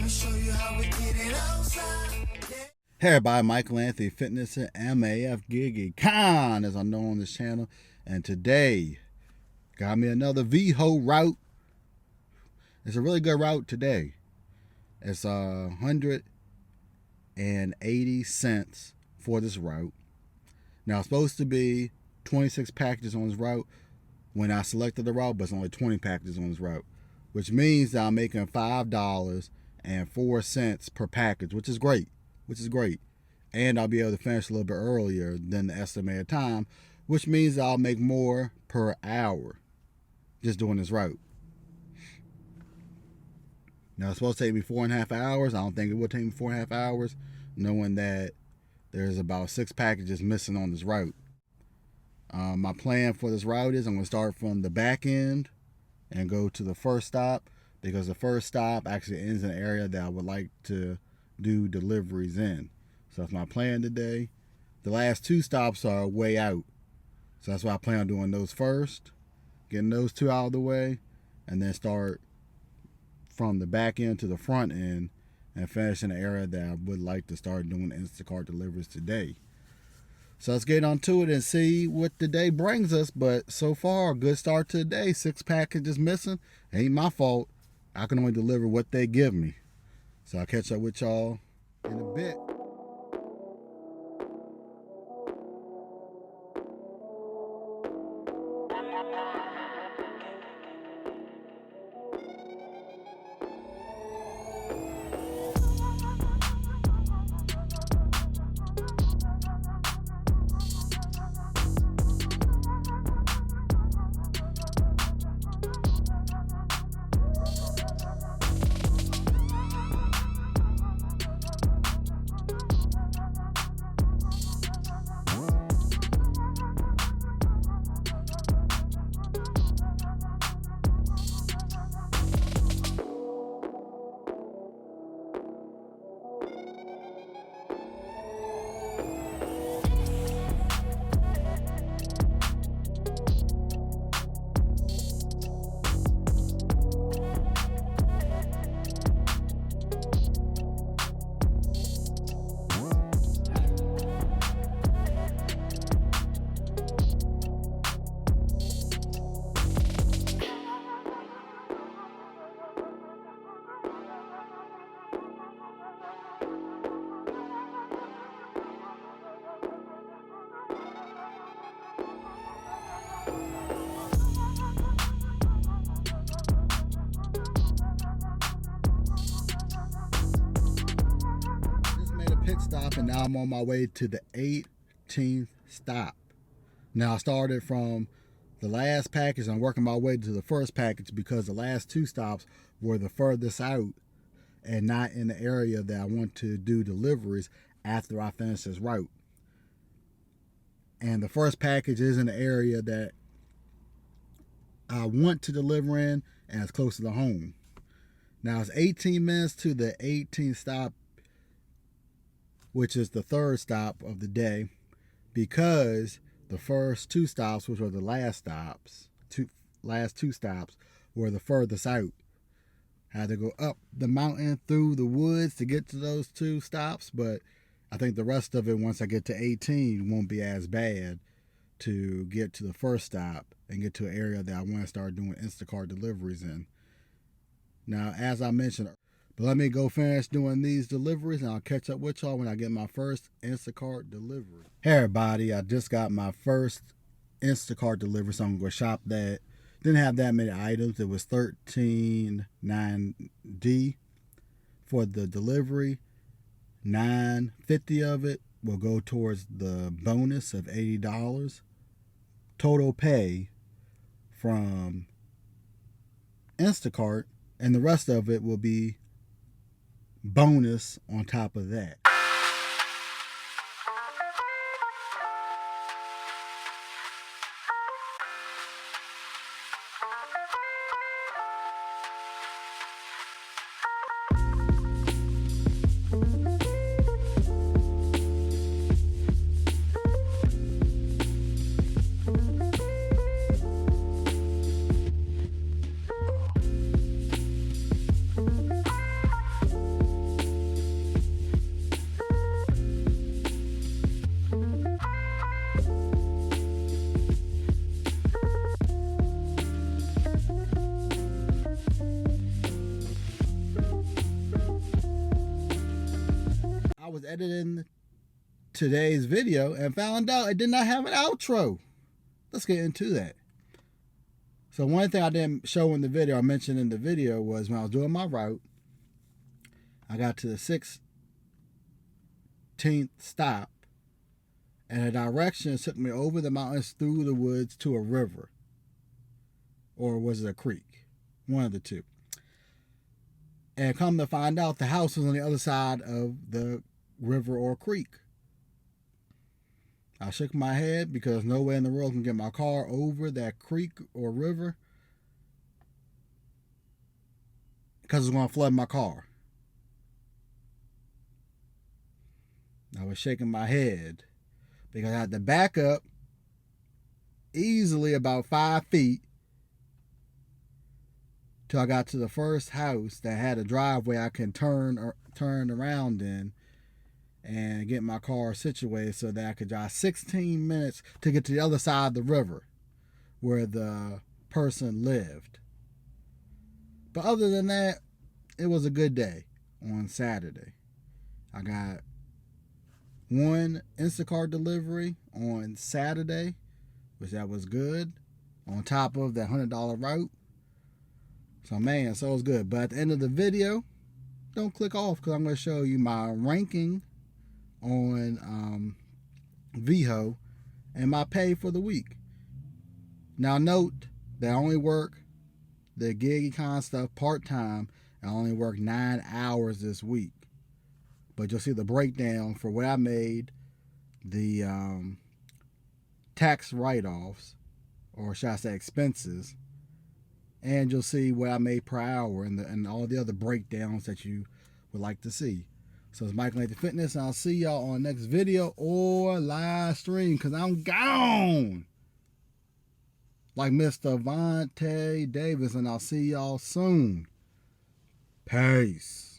Hey everybody, Michael Anthony Fitness at MAF GigEcon, as I know on this channel, and today got me another Veho route. It's a really good route today. It's 180 cents for this route. Now it's supposed to be 26 packages on this route when I selected the route, but it's only 20 packages on this route, which means that I'm making $5.04 per package, which is great. And I'll be able to finish a little bit earlier than the estimated time, which means I'll make more per hour just doing this route. Now it's supposed to take me 4.5 hours. I don't think it will take me 4.5 hours, knowing that there's about 6 packages missing on this route. My plan for this route is I'm going to start from the back end and go to the first stop, because the first stop actually ends in an area that I would like to do deliveries in. So that's my plan today. The last 2 stops are way out, so that's why I plan on doing those first, getting those 2 out of the way, and then start from the back end to the front end and finish in the area that I would like to start doing Instacart deliveries today. So let's get on to it and see what the day brings us. But so far, a good start to the day. 6 packages missing. Ain't my fault. I can only deliver what they give me. So I'll catch up with y'all in a bit. Pit stop, and now I'm on my way to the 18th stop. Now I started from the last package. I'm working my way to the first package because the last 2 stops were the furthest out and not in the area that I want to do deliveries after I finish this route. And the first package is in the area that I want to deliver in, and it's closer to home. Now it's 18 minutes to the 18th stop, which is the 3rd stop of the day, because the first 2 stops, which were the last two stops, were the furthest out. I had to go up the mountain through the woods to get to those 2 stops, but I think the rest of it, once I get to 18, won't be as bad to get to the first stop and get to an area that I want to start doing Instacart deliveries in. Now, as I mentioned, but let me go finish doing these deliveries, and I'll catch up with y'all when I get my first Instacart delivery. Hey everybody, I just got my first Instacart delivery, so I'm going to shop that. Didn't have that many items. It was $13.90 for the delivery. $9.50 of it will go towards the bonus of $80. Total pay from Instacart, and the rest of it will be bonus on top of that. editing today's video and found out it did not have an outro. Let's get into that. So one thing I didn't show in the video, I mentioned in the video, was when I was doing my route, I got to the 16th stop, and the directions took me over the mountains, through the woods, to a river. Or was it a creek? One of the two. And come to find out, the house was on the other side of the river or creek. I shook my head because no way in the world can get my car over that creek or river because it's going to flood my car. I was shaking my head because I had to back up easily about 5 feet till I got to the first house that had a driveway I can turn around in and get my car situated so that I could drive 16 minutes to get to the other side of the river where the person lived. But other than that, it was a good day on Saturday. I got one Instacart delivery on Saturday, which that was good, on top of that $100 route. So man, so it was good. But at the end of the video, don't click off because I'm going to show you my ranking on Veho and my pay for the week. Now note that I only work the GigEcon stuff part-time. I only work 9 hours this week. But you'll see the breakdown for what I made, the tax write-offs, or should I say expenses, and you'll see what I made per hour and all the other breakdowns that you would like to see. So it's Mike Links Fitness, and I'll see y'all on the next video or live stream because I'm gone. Like Mr. Vontae Davis, and I'll see y'all soon. Peace.